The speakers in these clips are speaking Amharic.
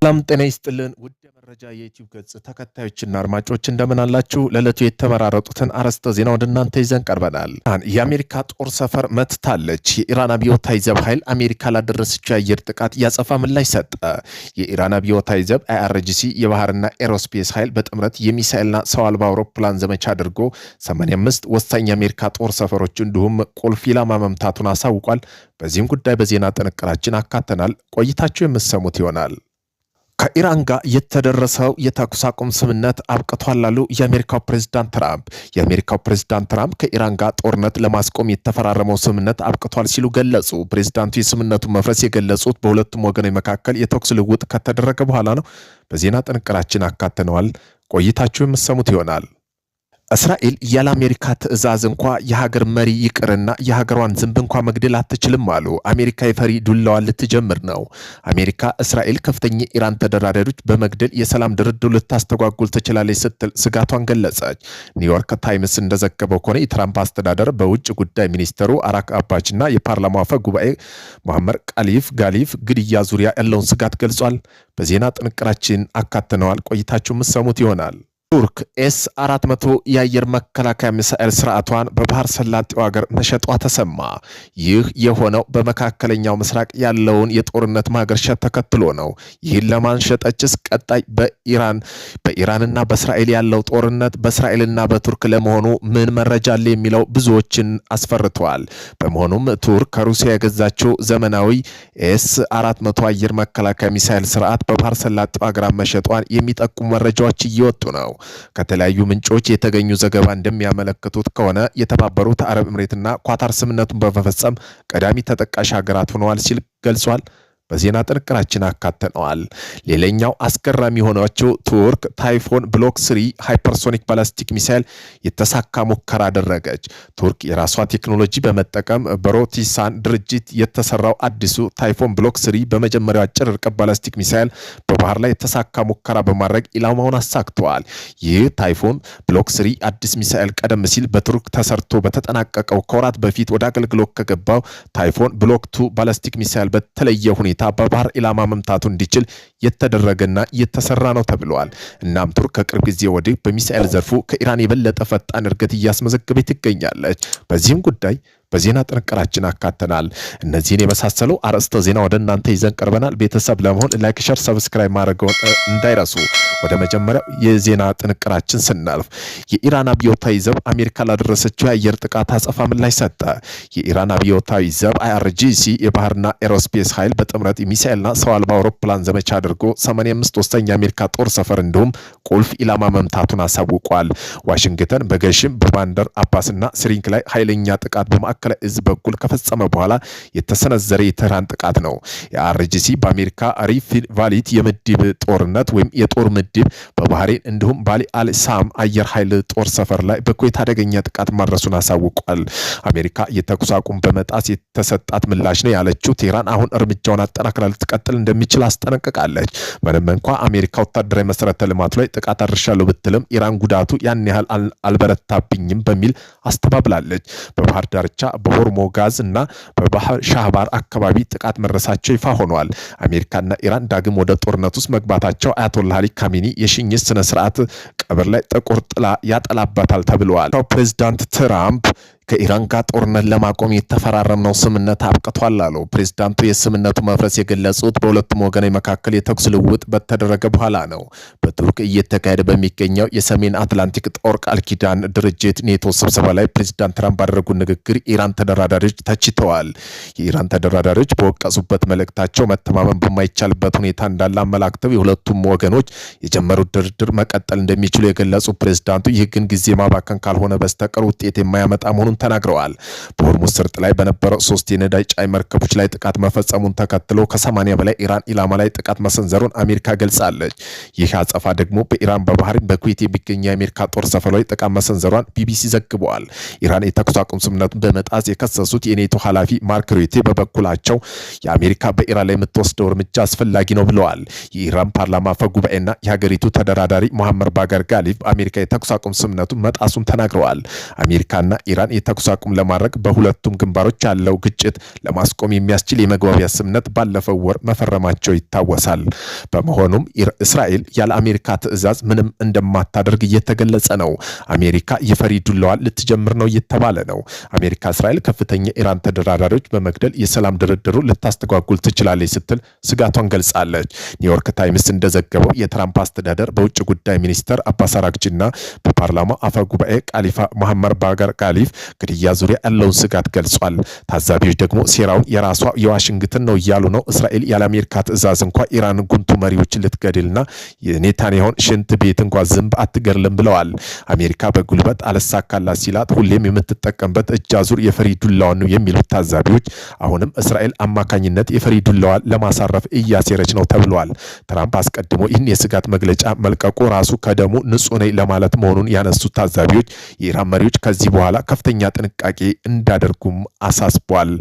ሰላም ጤና ይስጥልን ውድ የመረጃ የዩቲዩብ ገጽ ተከታዮችና አድማጮች እንደምን አላችሁ? ለዕለቱ የተመራረጡትን አርዕስተ ዜና ወደ እናንተ ይዘን ቀርበናል። የአሜሪካ ጦር ሰፈር መትታለች። የኢራን አብዮታዊ ዘብ ኃይል አሜሪካ ላደረሰችው የአየር ጥቃት ያጸፋ ምላሽ ሰጠ። የኢራን አብዮታዊ ዘብ IRGC የባህርና ኤሮስፔስ ኃይል በጥምረት የሚሳኤልና ሰው አልባ አውሮፕላን ዘመቻ አድርጎ 85 ወሳኝ የአሜሪካ ጦር ሰፈሮች እንዲሁም ቁልፍ ኢላማ መምታቱን አሳውቋል። በዚህም ጉዳይ በዜና ጥንቅራችን አካተናል። ቆይታችሁ የምትሰሙት ይሆናል። ከኢራን ጋር የተደረሰው የተኩስ አቁም ስምምነት አብቅቷል አሉ የአሜሪካው ፕሬዝዳንት ትራምፕ። የአሜሪካው ፕሬዝዳንት ትራምፕ ከኢራን ጋር ጦርነት ለማስቆም የተፈራረመው ስምምነት አብቅቷል ሲሉ ገለጹ። ፕሬዝዳንቱ የስምምነቱን መፍረስ የገለጹት በሁለቱም ወገኖች መካከል የተኩስ ልውውጥ ከተደረገ በኋላ ነው። በዜና ጥንቅራችን አካተነዋል። ቆይታችሁ የምትሰሙት ይሆናል። እስራኤል ያለ አሜሪካ ትዕዛዝ እንኳ የሀገር መሪ ይቅርና የሀገሯን ዝንብ እንኳ መግደል አትችልም አሉ። አሜሪካ የፈሪ ዱላዋን ልትጀምር ነው። አሜሪካ እስራኤል ከፍተኛ ኢራን ተደራዳሪዎች በመግደል የሰላም ድርድሩ ልታስተጓጉል ትችላለች ስትል ስጋቷን ገለጸች። ኒውዮርክ ታይምስ እንደዘገበው ከሆነ የትራምፕ አስተዳደር በውጭ ጉዳይ ሚኒስተሩ አራክ አባችና የፓርላማ አፈ ጉባኤ ሙሐመር ጋሊፍ ግድያ ዙሪያ ያለውን ስጋት ገልጿል። በዜና ጥንቅራችን አካተነዋል። ቆይታችሁ የምትሰሙት ይሆናል። ቱርክ S-400 የአየር መከላከያ ሚሳኤል ስርዓቷን በባህር ሰላጤው ሀገር መሸጧ ተሰማ። ይህ የሆነው በመካከለኛው ምስራቅ ያለውን የጦርነት ማገርሸት ተከትሎ ነው። ይህን ለማን ሸጠችስ? ቀጣይ በኢራንና በእስራኤል ያለው ጦርነት በእስራኤልና በቱርክ ለመሆኑ ምን መረጃ አለ የሚለው ብዙዎችን አስፈርቷል። በመሆኑም ቱርክ ከሩሲያ የገዛችው ዘመናዊ S-400 አየር መከላከያ ሚሳኤል ስርዓት በባህር ሰላጤው ሀገራት መሸጧን የሚጠቁሙ መረጃዎች እየወጡ ነው። ከተለያዩ ምንጮች የተገኙ ዘገባ እንደሚያመለክቱት ከሆነ የተባበሩት አረብ ኤምሬትና ኳታር ስምምነቱን በመፈጸም ቀዳሚ ተጠቃሽ ሀገራት ሆነዋል ሲል ገልጿል። በዜና ጥንቅራችን አካተነዋል። ሌላኛው አስገራሚ የሆነችው ቱርክ ታይፎን ብሎክ 3 ሃይፐርሶኒክ ባላስቲክ ሚሳይል የተሳካ ሙከራ አደረገች። ቱርክ የራሷ ቴክኖሎጂ በመጠቀም በሮቲሳን ድርጅት የተሰራው አዲሱ ታይፎን ብሎክ 3 በመጀመሪያው አጭር ርቀት ባላስቲክ ሚሳይል በባህር ላይ የተሳካ ሙከራ በማድረግ ኢላማውን አሳክተዋል። ይህ ታይፎን ብሎክ 3 አዲስ ሚሳይል ቀደም ሲል በቱርክ ተሰርቶ በተጠናቀቀው ከወራት በፊት ወደ አገልግሎት ከገባው ታይፎን ብሎክ 2 ባላስቲክ ሚሳይል በተለየ ሁኔታ በባህር ኢላማ መምታቱ እንዲችል የተደረገና የተሰራ ነው ተብሏል። እናም ቱርክ ከቅርብ ጊዜ ወዲህ በሚሳኤል ዘርፉ ከኢራን የበለጠ ፈጣን እድገት እያስመዘገበች ትገኛለች። በዚህም ጉዳይ በዜና ጥንቅራችን አካተናል። እነዚህን የመሳሰሉ አርዕስተ ዜና ወደ እናንተ ይዘን ቀርበናል። ቤተሰብ ለመሆን ላይክ፣ ሼር፣ ሰብስክራይብ ማድረግዎን እንዳይረሱ። ወደ መጀመሪያው የዜና ጥንቅራችን ስናልፍ የኢራን አብዮታዊ ዘብ አሜሪካ ላደረሰችው የአየር ጥቃት አጸፋ ምላሽ ሰጠ። የኢራን አብዮታዊ ዘብ IRGC የባህርና ኤሮስፔስ ኃይል በጥምረት የሚሳኤልና ሰው አልባ አውሮፕላን ዘመቻ አድርጎ 85 ወሳኝ የአሜሪካ ጦር ሰፈር እንዲሁም ቁልፍ ኢላማ መምታቱን አሳውቋል። ዋሽንግተን በገሽም በባንደር አባስና ስሪንክ ላይ ኃይለኛ ጥቃት በማዕከላዊ እዝ በኩል ከፈጸመ በኋላ የተሰነዘረ የቴህራን ጥቃት ነው። የአርጂሲ በአሜሪካ ሪፍ ቫሊት የምድብ ጦርነት ወይም የጦር ምድብ በባህሬን እንዲሁም ባሊ አልሳም አየር ኃይል ጦር ሰፈር ላይ በኩዌት አደገኛ ጥቃት ማድረሱን አሳውቋል። አሜሪካ የተኩስ አቁም በመጣስ የተሰጣት ምላሽ ነው ያለችው ቴህራን አሁን እርምጃውን አጠናክራ ልትቀጥል እንደሚችል አስጠነቅቃለች። ምንም እንኳ አሜሪካ ወታደራዊ መሰረተ ልማት ላይ ጥቃት አድርሻለሁ ብትልም ኢራን ጉዳቱ ያን ያህል አልበረታብኝም በሚል አስተባብላለች። በባህር ዳርቻ በሆርሙጋዝ እና በባህር ሻህባር አካባቢ ጥቃት መድረሳቸው ይፋ ሆኗል። አሜሪካና ኢራን ዳግም ወደ ጦርነት ውስጥ መግባታቸው አያቶላህ አሊ ካሜኒ የሽኝት ስነ ስርዓት ቀብር ላይ ጥቁር ጥላ ያጠላባታል ተብሏል። ፕሬዝዳንት ትራምፕ ከኢራን ጋር ጦርነት ለማቆም የተፈራረምነው ስምምነት አብቅቷል አሉ። ፕሬዝዳንቱ የስምምነቱ መፍረስ የገለጹት በሁለቱም ወገኖች መካከል የተኩስ ልውውጥ በተደረገ በኋላ ነው። በቱርክ እየተካሄደ በሚገኘው የሰሜን አትላንቲክ ጦር ቃል ኪዳን ድርጅት ኔቶ ስብሰባ ላይ ፕሬዝዳንት ትራምፕ ባደረጉት ንግግር ኢራን ተደራዳሪዎች ተችተዋል። የኢራን ተደራዳሪዎች በወቀሱበት መልእክታቸው መተማመን በማይቻልበት ሁኔታ እንዳለ አመላክተው የሁለቱም ወገኖች የጀመሩት ድርድር መቀጠል እንደሚችሉ የገለጹ ፕሬዝዳንቱ ይህ ግን ጊዜ ማባከን ካልሆነ በስተቀር ውጤት የማያመጣ መሆኑን ተናግረዋል። በሆርሙዝ ሰርጥ ላይ በነበረው 3 የነዳጅ ጫኝ መርከቦች ላይ ጥቃት መፈጸሙን ተከትሎ ከ80 በላይ ኢራን ኢላማ ላይ ጥቃት መሰንዘሩን አሜሪካ ገልጻለች። ይህ አጸፋ ደግሞ በኢራን በባህሪን በኩዌት የሚገኙ የአሜሪካ ጦር ሰፈሮች ጥቃት መሰንዘሯን ቢቢሲ ዘግበዋል። ኢራን የተኩስ አቁም ስምምነቱን በመጣስ የከሰሱት የኔቶ ኃላፊ ማርክ ሩቴ በበኩላቸው የአሜሪካ በኢራን ላይ የምትወስደው እርምጃ አስፈላጊ ነው ብለዋል። የኢራን ፓርላማ አፈ ጉባኤና የሀገሪቱ ተደራዳሪ ሙሐመር ባገር ጋሊፍ አሜሪካ የተኩስ አቁም ስምምነቱን መጣሱን ተናግረዋል። አሜሪካና ኢራን ተኩስ አቁም ለማድረግ በሁለቱም ግንባሮች ያለው ግጭት ለማስቆም የሚያስችል የመግባቢያ ስምምነት ባለፈው ወር መፈረማቸው ይታወሳል። በመሆኑም እስራኤል ያለ አሜሪካ ትዕዛዝ ምንም እንደማታደርግ እየተገለጸ ነው። አሜሪካ የፈሪ ዱላዋን ልትጀምር ነው እየተባለ ነው። አሜሪካ እስራኤል ከፍተኛ ኢራን ተደራዳሪዎች በመግደል የሰላም ድርድሩ ልታስተጓጉል ትችላለች ስትል ስጋቷን ገልጻለች። ኒውዮርክ ታይምስ እንደዘገበው የትራምፕ አስተዳደር በውጭ ጉዳይ ሚኒስተር አባስ አራግቺና በፓርላማ አፈ ጉባኤ ቃሊፋ መሐመድ ባገር ቃሊፍ ግድያ ዙሪያ ያለውን ስጋት ገልጿል። ታዛቢዎች ደግሞ ሴራውን የራሷ የዋሽንግተን ነው እያሉ ነው። እስራኤል ያለ አሜሪካ ትዕዛዝ እንኳ ኢራን ጉንቱ መሪዎችን ልትገድልና የኔታንያሁን ሽንት ቤት እንኳ ዝንብ አትገድልም ብለዋል። አሜሪካ በጉልበት አልሳካላት ሲላት ሁሌም የምትጠቀምበት እጅ አዙር የፈሪ ዱላዋን ነው የሚሉት ታዛቢዎች አሁንም እስራኤል አማካኝነት የፈሪ ዱላዋን ለማሳረፍ እያሴረች ነው ተብሏል። ትራምፕ አስቀድሞ ይህን የስጋት መግለጫ መልቀቁ ራሱ ከደሙ ንጹህ ነኝ ለማለት መሆኑን ያነሱት ታዛቢዎች የኢራን መሪዎች ከዚህ በኋላ ከፍተኛ ጥንቃቄ እንዳደርጉም አሳስቧል።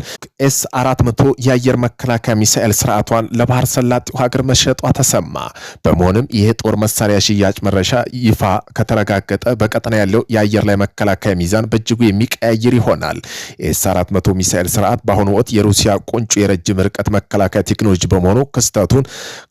ኤስ-400 የአየር መከላከያ ሚሳኤል ስርዓቷን ለባህር ሰላጤው ሀገር መሸጧ ተሰማ። በመሆኑም ይህ ጦር መሳሪያ ሽያጭ መረሻ ይፋ ከተረጋገጠ በቀጠና ያለው የአየር ላይ መከላከያ ሚዛን በእጅጉ የሚቀያየር ይሆናል። ኤስ-400 ሚሳኤል ስርዓት በአሁኑ ወቅት የሩሲያ ቁንጩ የረጅም ርቀት መከላከያ ቴክኖሎጂ በመሆኑ ክስተቱን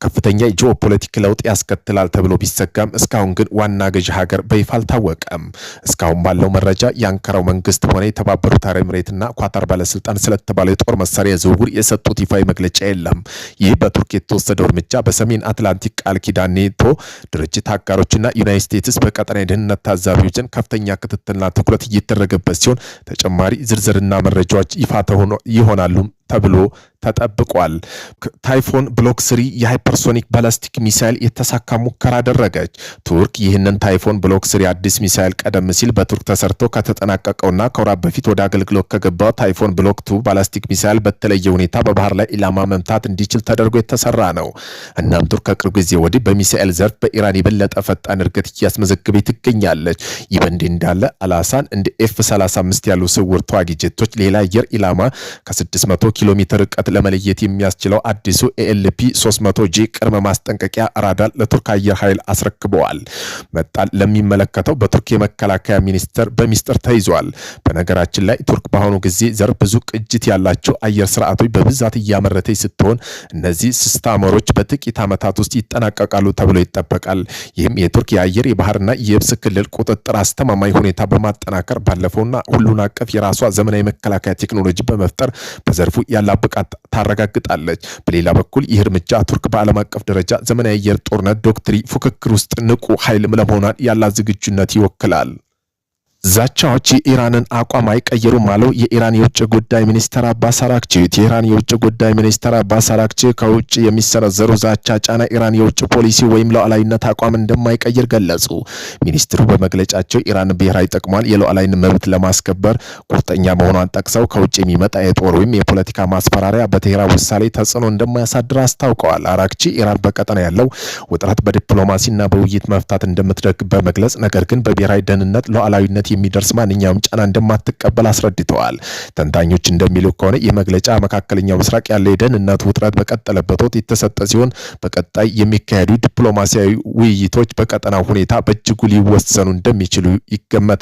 ከፍተኛ ጂኦፖለቲክ ለውጥ ያስከትላል ተብሎ ቢሰጋም እስካሁን ግን ዋና ገዢ ሀገር በይፋ አልታወቀም። እስካሁን ባለው መረጃ የአንካራው መንግስት ሆነ የተባበሩት አረብ ኤሚሬትና ኳታር ባለስልጣን ስለተባለው የጦር መሳሪያ ዝውውር የሰጡት ይፋዊ መግለጫ የለም። ይህ በቱርክ የተወሰደው እርምጃ በሰሜን አትላንቲክ ቃል ኪዳን ኔቶ ድርጅት አጋሮችና ዩናይትድ ስቴትስ በቀጠና የደህንነት ታዛቢዎችን ከፍተኛ ክትትልና ትኩረት እየተደረገበት ሲሆን ተጨማሪ ዝርዝርና መረጃዎች ይፋ ይሆናሉ ተብሎ ተጠብቋል። ታይፎን ብሎክ 3 የሃይፐርሶኒክ ባላስቲክ ሚሳይል የተሳካ ሙከራ አደረገች። ቱርክ ይህንን ታይፎን ብሎክ 3 አዲስ ሚሳይል ቀደም ሲል በቱርክ ተሰርቶ ከተጠናቀቀውና ከወራት በፊት ወደ አገልግሎት ከገባው ታይፎን ብሎክ 2 ባላስቲክ ሚሳይል በተለየ ሁኔታ በባህር ላይ ኢላማ መምታት እንዲችል ተደርጎ የተሰራ ነው። እናም ቱርክ ከቅርብ ጊዜ ወዲህ በሚሳይል ዘርፍ በኢራን የበለጠ ፈጣን እድገት እያስመዘገበች ትገኛለች። ይህ በእንዲህ እንዳለ አላሳን እንደ ኤፍ-35 ያሉ ስውር ተዋጊ ጀቶች ሌላ አየር ኢላማ ከ600 ኪሎ ሜትር ርቀት ለመለየት የሚያስችለው አዲሱ ኤኤልፒ 300G ቅድመ ማስጠንቀቂያ ራዳር ለቱርክ አየር ኃይል አስረክበዋል። መጣል ለሚመለከተው በቱርክ የመከላከያ ሚኒስቴር በሚስጥር ተይዟል። በነገራችን ላይ ቱርክ በአሁኑ ጊዜ ዘርፍ ብዙ ቅጅት ያላቸው አየር ስርዓቶች በብዛት እያመረተች ስትሆን እነዚህ ሲስተሞች በጥቂት ዓመታት ውስጥ ይጠናቀቃሉ ተብሎ ይጠበቃል። ይህም የቱርክ የአየር የባህርና የብስ ክልል ቁጥጥር አስተማማኝ ሁኔታ በማጠናከር ባለፈውና ሁሉን አቀፍ የራሷ ዘመናዊ መከላከያ ቴክኖሎጂ በመፍጠር በዘርፉ ያላት ብቃት ታረጋግጣለች። በሌላ በኩል ይህ እርምጃ ቱርክ በዓለም አቀፍ ደረጃ ዘመናዊ የአየር ጦርነት ዶክትሪን ፉክክር ውስጥ ንቁ ኃይል ለመሆኗን ያላት ዝግጁነት ይወክላል። ዛቻዎች የኢራንን አቋም አይቀየሩም አለው የኢራን የውጭ ጉዳይ ሚኒስትር አባስ አራግቺ። የኢራን የውጭ ጉዳይ ሚኒስትር አባስ አራግቺ ከውጭ የሚሰነዘሩ ዛቻ ጫና ኢራን የውጭ ፖሊሲ ወይም ሉዓላዊነት አቋም እንደማይቀይር ገለጹ። ሚኒስትሩ በመግለጫቸው ኢራን ብሔራዊ ጥቅሟን የሉዓላዊነት መብት ለማስከበር ቁርጠኛ መሆኗን ጠቅሰው ከውጭ የሚመጣ የጦር ወይም የፖለቲካ ማስፈራሪያ በቴህራን ውሳኔ ተጽዕኖ እንደማያሳድር አስታውቀዋል። አራግቺ ኢራን በቀጠና ያለው ውጥረት በዲፕሎማሲና በውይይት መፍታት እንደምትደግፍ በመግለጽ ነገር ግን በብሔራዊ ደህንነት ሉዓላዊነት የሚደርስ ማንኛውም ጫና እንደማትቀበል አስረድተዋል። ተንታኞች እንደሚሉ ከሆነ የመግለጫ መካከለኛው ምስራቅ ያለ የደህንነት ውጥረት በቀጠለበት ወቅት የተሰጠ ሲሆን በቀጣይ የሚካሄዱ ዲፕሎማሲያዊ ውይይቶች በቀጠናው ሁኔታ በእጅጉ ሊወሰኑ እንደሚችሉ ይገመታል።